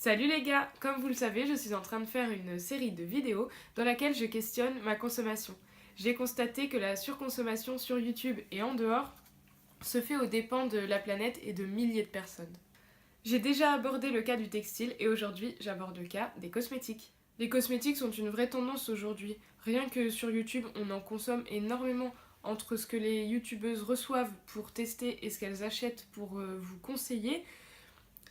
Salut les gars! Comme vous le savez, je suis en train de faire une série de vidéos dans laquelle je questionne ma consommation. J'ai constaté que la surconsommation sur YouTube et en dehors se fait aux dépens de la planète et de milliers de personnes. J'ai déjà abordé le cas du textile et aujourd'hui j'aborde le cas des cosmétiques. Les cosmétiques sont une vraie tendance aujourd'hui. Rien que sur YouTube, on en consomme énormément. Entre ce que les youtubeuses reçoivent pour tester et ce qu'elles achètent pour vous conseiller,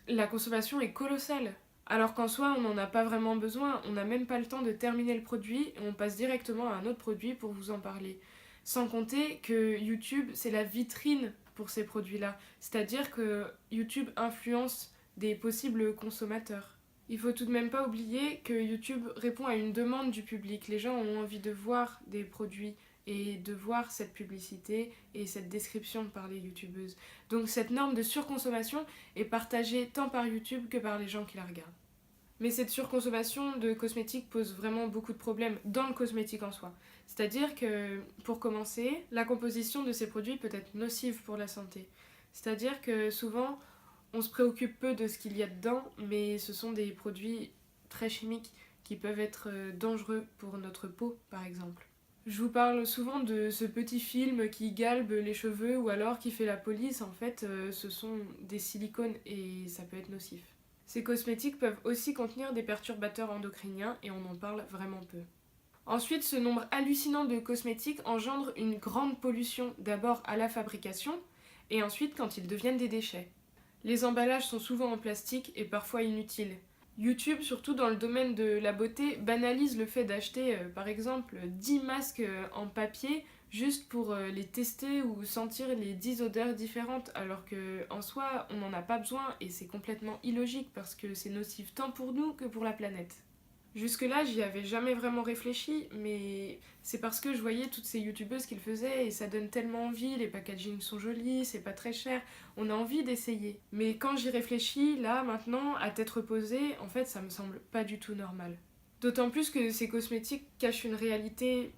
la consommation est colossale. Alors qu'en soi, on n'en a pas vraiment besoin, on n'a même pas le temps de terminer le produit et on passe directement à un autre produit pour vous en parler. Sans compter que YouTube, c'est la vitrine pour ces produits-là. C'est-à-dire que YouTube influence des possibles consommateurs. Il faut tout de même pas oublier que YouTube répond à une demande du public. Les gens ont envie de voir des produits et de voir cette publicité et cette description par les youtubeuses. Donc cette norme de surconsommation est partagée tant par YouTube que par les gens qui la regardent. Mais cette surconsommation de cosmétiques pose vraiment beaucoup de problèmes dans le cosmétique en soi. C'est-à-dire que, pour commencer, la composition de ces produits peut être nocive pour la santé. C'est-à-dire que souvent, on se préoccupe peu de ce qu'il y a dedans, mais ce sont des produits très chimiques qui peuvent être dangereux pour notre peau, par exemple. Je vous parle souvent de ce petit film qui galbe les cheveux ou alors qui fait la police. En fait, ce sont des silicones et ça peut être nocif. Ces cosmétiques peuvent aussi contenir des perturbateurs endocriniens et on en parle vraiment peu. Ensuite, ce nombre hallucinant de cosmétiques engendre une grande pollution, d'abord à la fabrication et ensuite quand ils deviennent des déchets. Les emballages sont souvent en plastique et parfois inutiles. YouTube, surtout dans le domaine de la beauté, banalise le fait d'acheter par exemple 10 masques en papier juste pour les tester ou sentir les 10 odeurs différentes, alors qu'en soi on n'en a pas besoin et c'est complètement illogique parce que c'est nocif tant pour nous que pour la planète. Jusque-là, j'y avais jamais vraiment réfléchi, mais c'est parce que je voyais toutes ces youtubeuses qu'ils faisaient et ça donne tellement envie, les packagings sont jolis, c'est pas très cher, on a envie d'essayer. Mais quand j'y réfléchis, là, maintenant, à tête reposée, en fait, ça me semble pas du tout normal. D'autant plus que ces cosmétiques cachent une réalité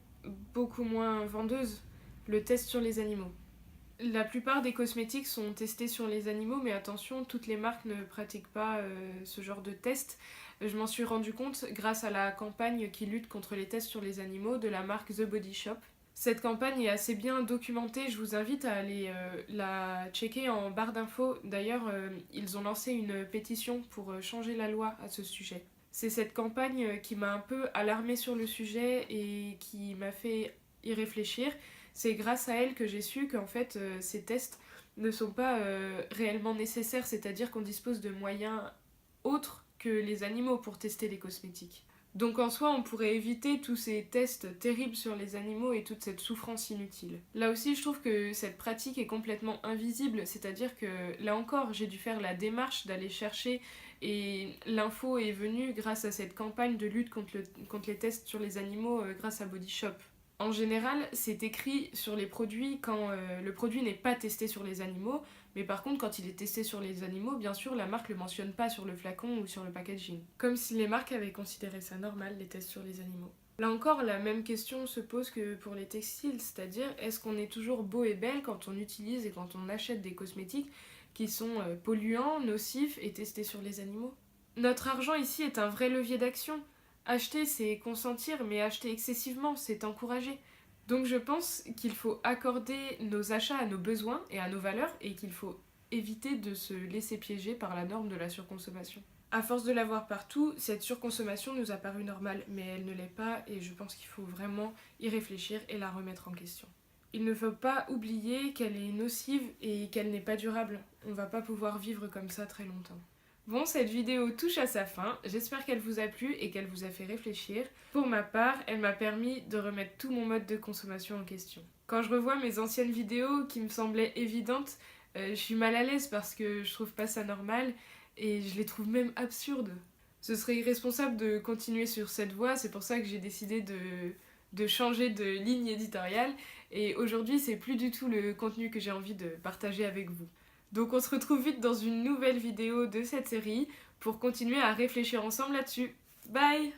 beaucoup moins vendeuse, le test sur les animaux. La plupart des cosmétiques sont testés sur les animaux, mais attention, toutes les marques ne pratiquent pas ce genre de test. Je m'en suis rendu compte grâce à la campagne qui lutte contre les tests sur les animaux de la marque The Body Shop. Cette campagne est assez bien documentée, je vous invite à aller la checker en barre d'infos. D'ailleurs, ils ont lancé une pétition pour changer la loi à ce sujet. C'est cette campagne qui m'a un peu alarmée sur le sujet et qui m'a fait y réfléchir. C'est grâce à elle que j'ai su qu'en fait ces tests ne sont pas réellement nécessaires, c'est-à-dire qu'on dispose de moyens autres que les animaux pour tester les cosmétiques. Donc en soi, on pourrait éviter tous ces tests terribles sur les animaux et toute cette souffrance inutile. Là aussi, je trouve que cette pratique est complètement invisible, c'est-à-dire que là encore, j'ai dû faire la démarche d'aller chercher et l'info est venue grâce à cette campagne de lutte contre les tests sur les animaux grâce à Body Shop. En général, c'est écrit sur les produits quand le produit n'est pas testé sur les animaux, mais par contre, quand il est testé sur les animaux, bien sûr, la marque le mentionne pas sur le flacon ou sur le packaging. Comme si les marques avaient considéré ça normal, les tests sur les animaux. Là encore, la même question se pose que pour les textiles, c'est-à-dire est-ce qu'on est toujours beau et belle quand on utilise et quand on achète des cosmétiques qui sont polluants, nocifs et testés sur les animaux? Notre argent ici est un vrai levier d'action. Acheter, c'est consentir, mais acheter excessivement, c'est encourager. Donc je pense qu'il faut accorder nos achats à nos besoins et à nos valeurs et qu'il faut éviter de se laisser piéger par la norme de la surconsommation. À force de la voir partout, cette surconsommation nous a paru normale, mais elle ne l'est pas et je pense qu'il faut vraiment y réfléchir et la remettre en question. Il ne faut pas oublier qu'elle est nocive et qu'elle n'est pas durable. On va pas pouvoir vivre comme ça très longtemps. Bon, cette vidéo touche à sa fin, j'espère qu'elle vous a plu et qu'elle vous a fait réfléchir. Pour ma part, elle m'a permis de remettre tout mon mode de consommation en question. Quand je revois mes anciennes vidéos qui me semblaient évidentes, je suis mal à l'aise parce que je trouve pas ça normal et je les trouve même absurdes. Ce serait irresponsable de continuer sur cette voie, c'est pour ça que j'ai décidé de changer de ligne éditoriale et aujourd'hui c'est plus du tout le contenu que j'ai envie de partager avec vous. Donc on se retrouve vite dans une nouvelle vidéo de cette série pour continuer à réfléchir ensemble là-dessus. Bye!